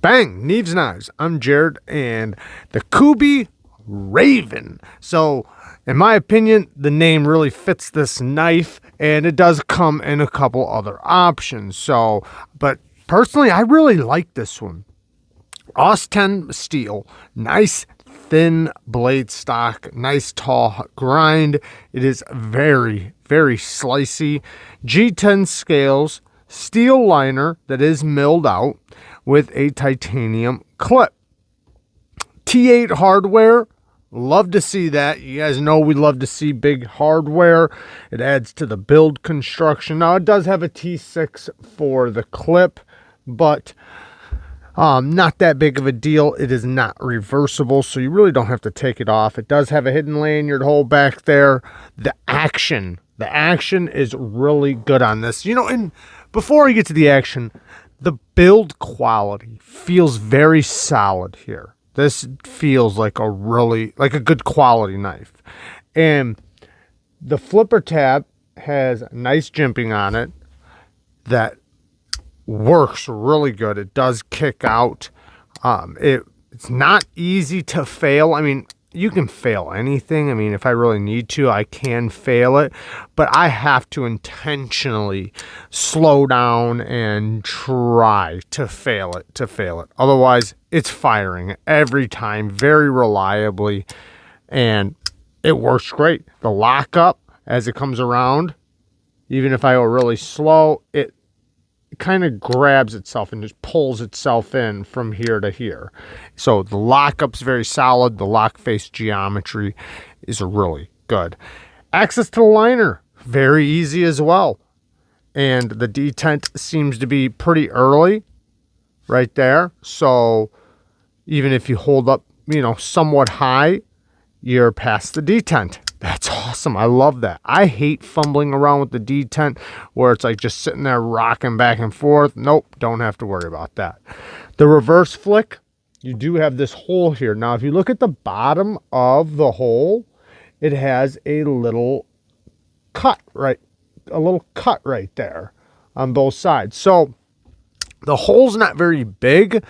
Bang! Neeves Knives. I'm Jared, and the KUBEY Raven. So, in my opinion, the name really fits this knife, and it does come in a couple other options. So, but personally, I really like this one. Austen steel, nice thin blade stock, nice tall grind. It is very, very slicey. G10 scales, steel liner that is milled out with a titanium clip. T8 hardware, love to see that. You guys know we love to see big hardware. It adds to the build construction. Now it does have a T6 for the clip, but not that big of a deal. It is not reversible, so you really don't have to take it off. It does have a hidden lanyard hole back there. The action is really good on this. You know, and before I get to the action, the build quality feels very solid here. This feels like a good quality knife. And the flipper tab has nice jimping on it that works really good. It does kick out. It's not easy to fail. I mean, you can fail anything. I mean, if I really need to, I can fail it, but I have to intentionally slow down and try to fail it, Otherwise, it's firing every time very reliably, and it works great. The lockup as it comes around, even if I go really slow, it kind of grabs itself and just pulls itself in from here to here. So the lockup's very solid. The lock face geometry is really good. Access to the liner, very easy as well. And the detent seems to be pretty early right there. So even if you hold up, you know, somewhat high, you're past the detent. That's awesome. I love that. I hate fumbling around with the detent where it's like just sitting there rocking back and forth. Nope, don't have to worry about that. The reverse flick, you do have this hole here. Now, if you look at the bottom of the hole, it has a little cut right there on both sides. So the hole's not very big,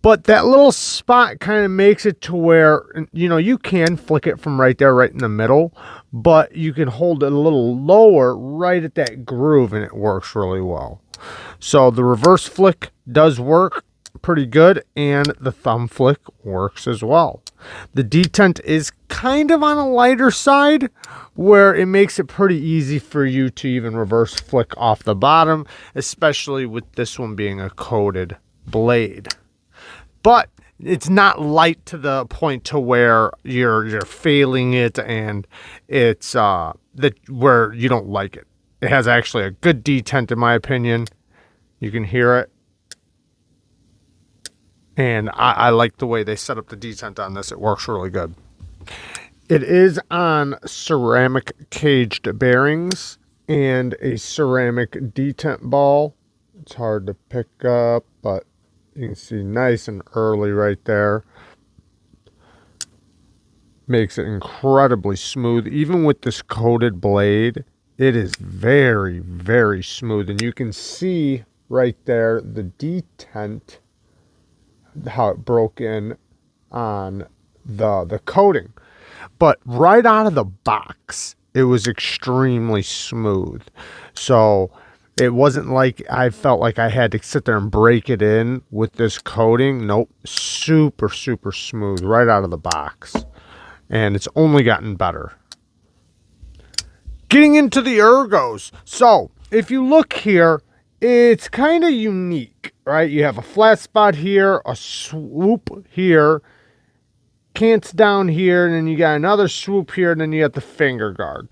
but that little spot kind of makes it to where, you know, you can flick it from right there, right in the middle, but you can hold it a little lower right at that groove, and it works really well. So the reverse flick does work pretty good, and the thumb flick works as well. The detent is kind of on a lighter side, where it makes it pretty easy for you to even reverse flick off the bottom, especially with this one being a coated blade. But it's not light to the point to where you're failing it, and it's where you don't like it. It has actually a good detent in my opinion. You can hear it. And I like the way they set up the detent on this. It works really good. It is on ceramic caged bearings and a ceramic detent ball. It's hard to pick up, but you can see nice and early right there. Makes it incredibly smooth. Even with this coated blade, it is very, very smooth. And you can see right there the detent, how it broke in on the coating. But right out of the box, it was extremely smooth. So it wasn't like I felt like I had to sit there and break it in with this coating. Nope. Super, super smooth right out of the box. And it's only gotten better. Getting into the Ergos. So, if you look here, it's kind of unique, right? You have a flat spot here, a swoop here, cants down here, and then you got another swoop here, and then you got the finger guard.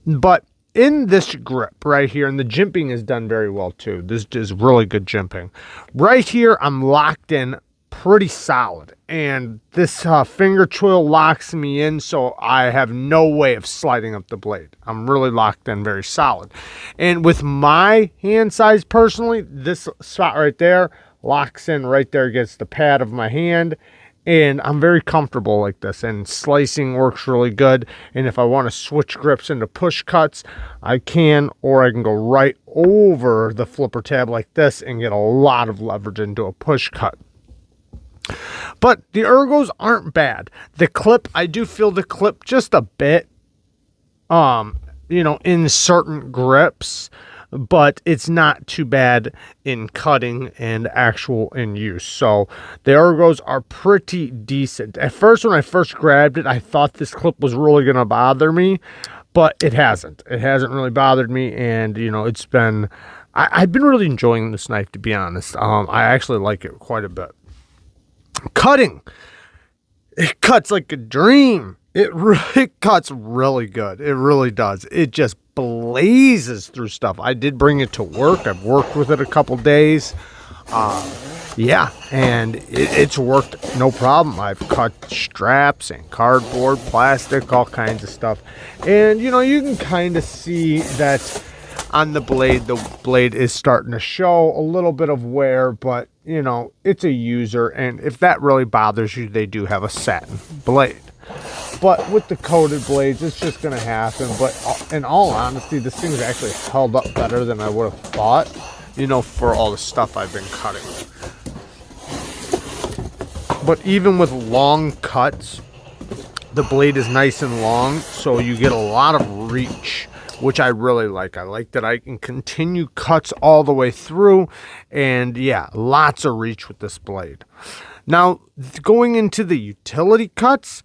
But in this grip right here, and the jimping is done very well too. This is really good jimping. Right here, I'm locked in pretty solid, and this finger twill locks me in, so I have no way of sliding up the blade. I'm really locked in very solid. And with my hand size personally, this spot right there locks in right there against the pad of my hand, and I'm very comfortable like this, and slicing works really good. And if I want to switch grips into push cuts, I can, or I can go right over the flipper tab like this and get a lot of leverage into a push cut. But the Ergos aren't bad. The clip, I do feel the clip just a bit, in certain grips, but it's not too bad in cutting and actual in use. So the Ergos are pretty decent. At first, when I first grabbed it, I thought this clip was really going to bother me, but it hasn't. It hasn't really bothered me, and it's been. I've been really enjoying this knife, to be honest. I actually like it quite a bit. Cutting, it cuts like a dream. It really cuts really good. It really does. It just blazes through stuff. I did bring it to work. I've worked with it a couple days. Yeah, and it's worked no problem. I've cut straps and cardboard, plastic, all kinds of stuff. And, you can kind of see that on the blade is starting to show a little bit of wear, but, it's a user. And if that really bothers you, they do have a satin blade. But with the coated blades, it's just going to happen. But in all honesty, this thing's actually held up better than I would have thought, for all the stuff I've been cutting. But even with long cuts, the blade is nice and long, so you get a lot of reach, which I really like. I like that I can continue cuts all the way through, and yeah, lots of reach with this blade. Now, going into the utility cuts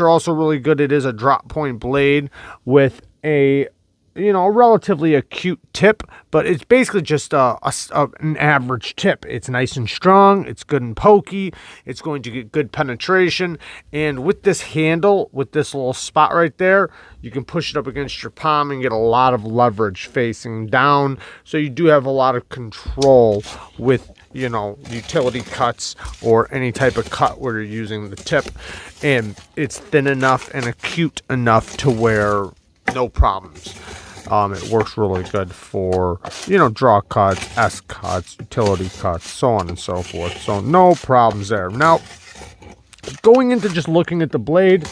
are also really good. It is a drop point blade with a relatively acute tip, but it's basically just an average tip. It's nice and strong. It's good and pokey. It's going to get good penetration. And with this handle, with this little spot right there, you can push it up against your palm and get a lot of leverage facing down. So you do have a lot of control with, utility cuts or any type of cut where you're using the tip. And it's thin enough and acute enough to where no problems. It works really good for, draw cuts, S cuts, utility cuts, so on and so forth. So no problems there. Now, going into just looking at the blade,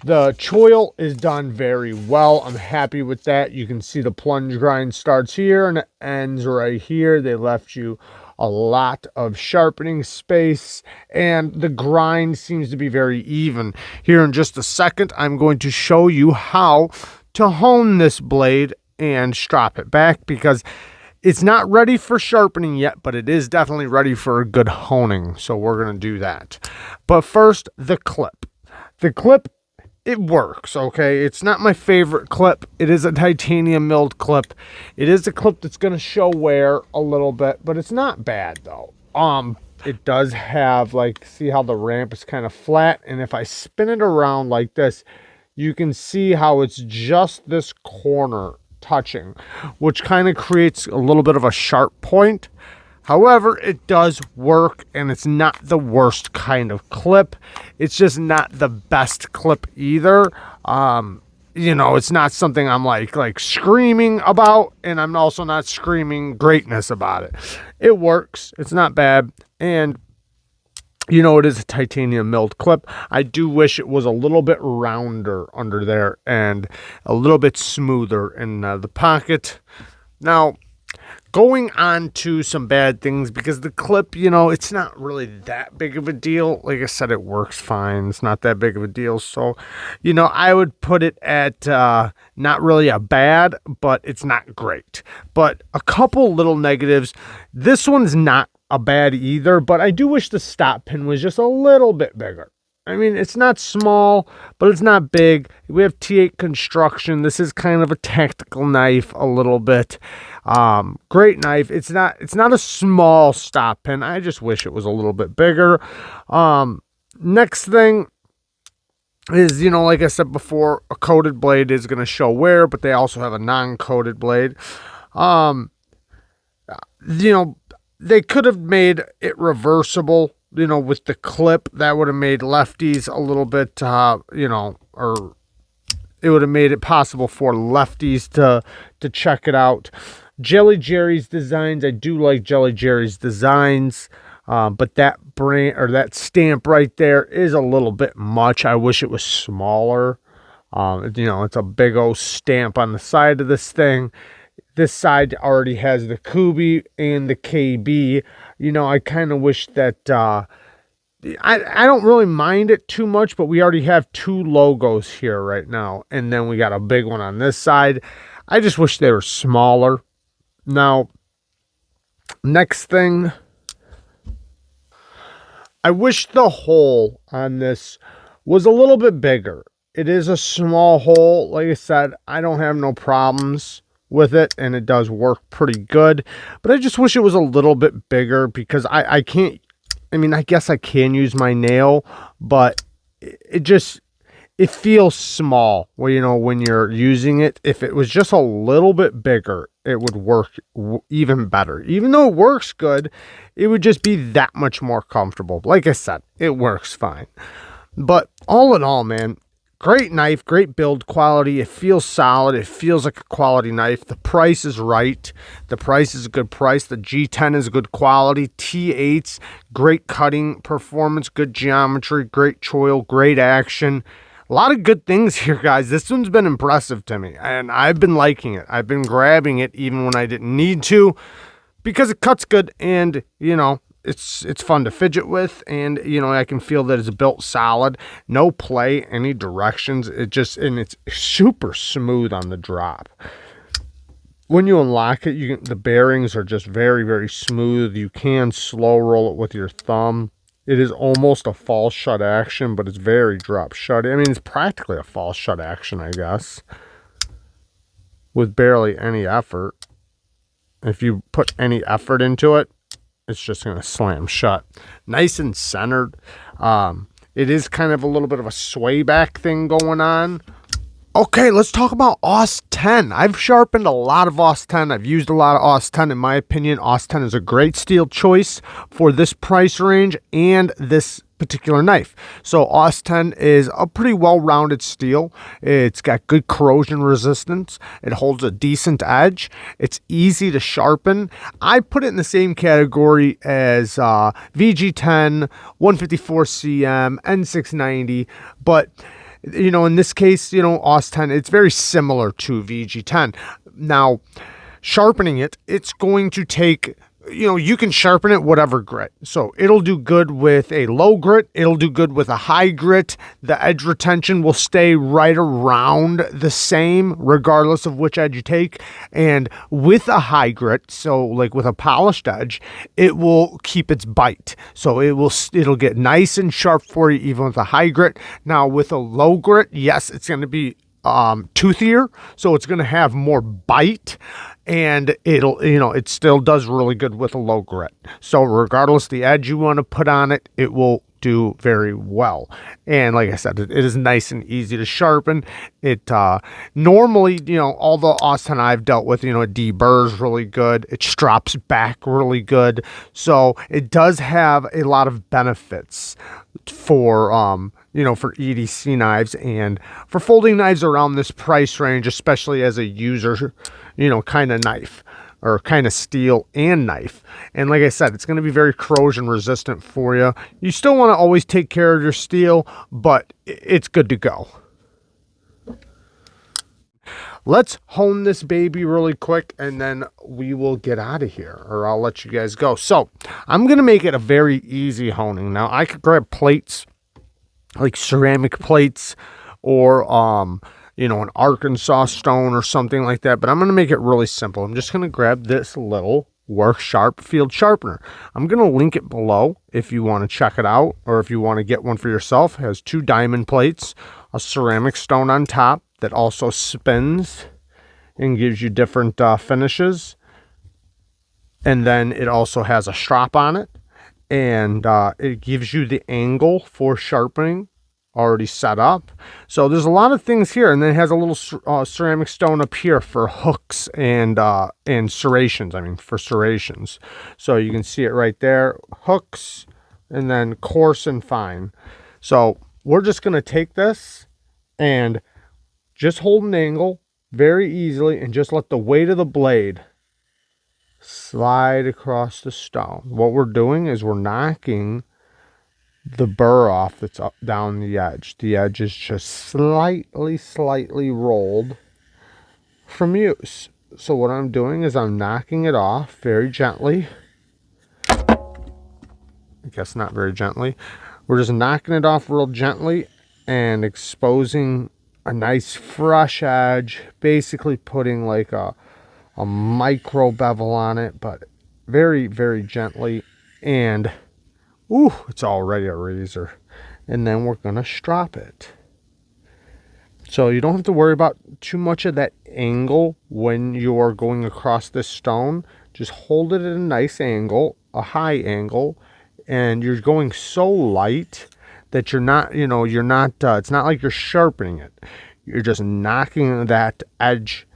the choil is done very well. I'm happy with that. You can see the plunge grind starts here and it ends right here. They left you a lot of sharpening space, and the grind seems to be very even. Here in just a second, I'm going to show you how to hone this blade and strop it back, because it's not ready for sharpening yet, but it is definitely ready for a good honing. So we're going to do that. But first, the clip. The clip, it works, okay? It's not my favorite clip. It is a titanium milled clip. It is a clip that's going to show wear a little bit, but it's not bad though. It does have, see how the ramp is kind of flat, and if I spin it around like this, you can see how it's just this corner touching, which kind of creates a little bit of a sharp point. However, it does work, and it's not the worst kind of clip. It's just not the best clip either. It's not something I'm like screaming about, and I'm also not screaming greatness about it. It works. It's not bad, and it is a titanium milled clip. I do wish it was a little bit rounder under there and a little bit smoother in the pocket. Now, going on to some bad things, because the clip, it's not really that big of a deal. Like I said, it works fine. It's not that big of a deal. So, I would put it at not really a bad, but it's not great. But a couple little negatives. This one's not a bad either, but I do wish the stop pin was just a little bit bigger. I mean, it's not small, but it's not big. We have T8 construction. This is kind of a tactical knife a little bit. Great knife. It's not a small stop pin. I just wish it was a little bit bigger. Next thing is, like I said before, a coated blade is going to show wear, but they also have a non-coated blade. They could have made it reversible, with the clip. That would have made lefties a little bit, or it would have made it possible for lefties to check it out. Jelly Jerry's designs, I do like Jelly Jerry's designs, but that brand, or that stamp right there, is a little bit much. I wish it was smaller. It's a big old stamp on the side of this thing. This side already has the KUBEY and the KB. I kind of wish that I don't really mind it too much, but we already have 2 logos here right now. And then we got a big one on this side. I just wish they were smaller. Now, next thing, I wish the hole on this was a little bit bigger. It is a small hole. Like I said, I don't have no problems with it, and it does work pretty good. But I just wish it was a little bit bigger, because I can't, I mean, I guess I can use my nail, but it feels small. Well, you know, when you're using it, if it was just a little bit bigger, it would work even better. Even though it works good, it would just be that much more comfortable. Like I said, it works fine. But all in all, man, great knife, great build quality. It feels solid. It feels like a quality knife. The price is right. The price is a good price. The G10 is good quality. T8s, great cutting performance, good geometry, great choil, great action. A lot of good things here, guys. This one's been impressive to me, and I've been liking it. I've been grabbing it even when I didn't need to, because it cuts good, and, you know, it's fun to fidget with, and, you know, I can feel that it's built solid. No play, any directions. And it's super smooth on the drop. When you unlock it, the bearings are just very, very smooth. You can slow roll it with your thumb. It is almost a false shut action, but it's very drop shut. I mean, it's practically a false shut action, I guess, with barely any effort. If you put any effort into it, it's just going to slam shut. Nice and centered. It is kind of a little bit of a sway back thing going on. Okay, let's talk about Austen. I've sharpened a lot of Austen. I've used a lot of Austen. In my opinion, Austen is a great steel choice for this price range and this particular knife. So Austen is a pretty well-rounded steel. It's got good corrosion resistance. It holds a decent edge. It's easy to sharpen. I put it in the same category as VG10, 154 cm, N690, but you know, in this case, you know, Austen, it's very similar to VG10. Now, sharpening it, it's going to take, you know, you can sharpen it whatever grit. So it'll do good with a low grit. It'll do good with a high grit. The edge retention will stay right around the same regardless of which edge you take. And with a high grit, so like with a polished edge, it will keep its bite. So it'll get nice and sharp for you even with a high grit. Now with a low grit, yes, it's going to be toothier, so it's going to have more bite, and it still does really good with a low grit. So regardless the edge you want to put on it, it will do very well. And like I said, it is nice and easy to sharpen. It normally, you know, all the Austen I've dealt with, you know, it deburrs really good. It strops back really good. So it does have a lot of benefits for you know, for EDC knives and for folding knives around this price range, especially as a user, you know, kind of knife, or kind of steel and knife. And like I said, it's going to be very corrosion resistant for you. You still want to always take care of your steel, but it's good to go. Let's hone this baby really quick, and then we will get out of here, or I'll let you guys go. So I'm going to make it a very easy honing. Now I could grab plates, like ceramic plates, or you know, an Arkansas stone or something like that, but I'm going to make it really simple. I'm just going to grab this little Work Sharp field sharpener. I'm going to link it below if you want to check it out, or if you want to get one for yourself. It has 2 diamond plates, a ceramic stone on top that also spins and gives you different finishes, and then it also has a strop on it, and it gives you the angle for sharpening already set up. So there's a lot of things here, and then it has a little ceramic stone up here for hooks and serrations. I mean, for serrations. So you can see it right there, hooks, and then coarse and fine. So we're just going to take this and just hold an angle very easily, and just let the weight of the blade slide across the stone. What we're doing is we're knocking the burr off that's up down the edge. The edge is just slightly rolled from use. So what I'm doing is I'm knocking it off very gently. I guess not very gently. We're just knocking it off real gently and exposing a nice fresh edge, basically putting like a micro bevel on it, but very, very gently. And ooh, it's already a razor. And then we're gonna strop it. So you don't have to worry about too much of that angle when you're going across this stone. Just hold it at a nice angle, a high angle, and you're going so light that you're not, it's not like you're sharpening it. You're just knocking that edge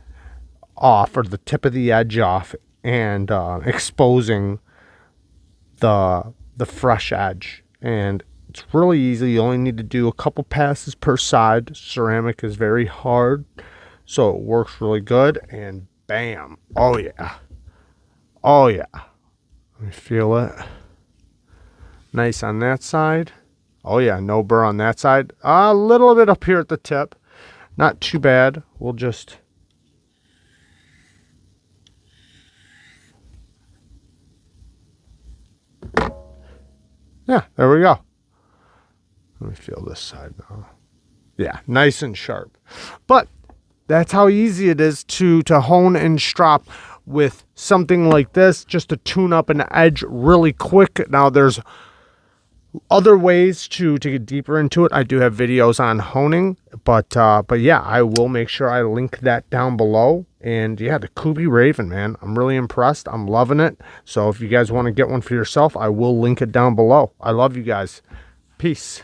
off, or the tip of the edge off, and exposing the fresh edge. And it's really easy. You only need to do a couple passes per side. Ceramic is very hard, so it works really good. And bam. Oh yeah. Oh yeah. Let me feel it. Nice on that side. Oh yeah, no burr on that side. A little bit up here at the tip. Not too bad. We'll just... yeah, there we go. Let me feel this side now. Yeah, nice and sharp. But that's how easy it is to hone and strop with something like this, just to tune up an edge really quick. Now there's other ways to get deeper into it. I do have videos on honing, but yeah, I will make sure I link that down below. And yeah, the KUBEY Raven, man, I'm really impressed. I'm loving it. So if you guys want to get one for yourself, I will link it down below. I love you guys. Peace.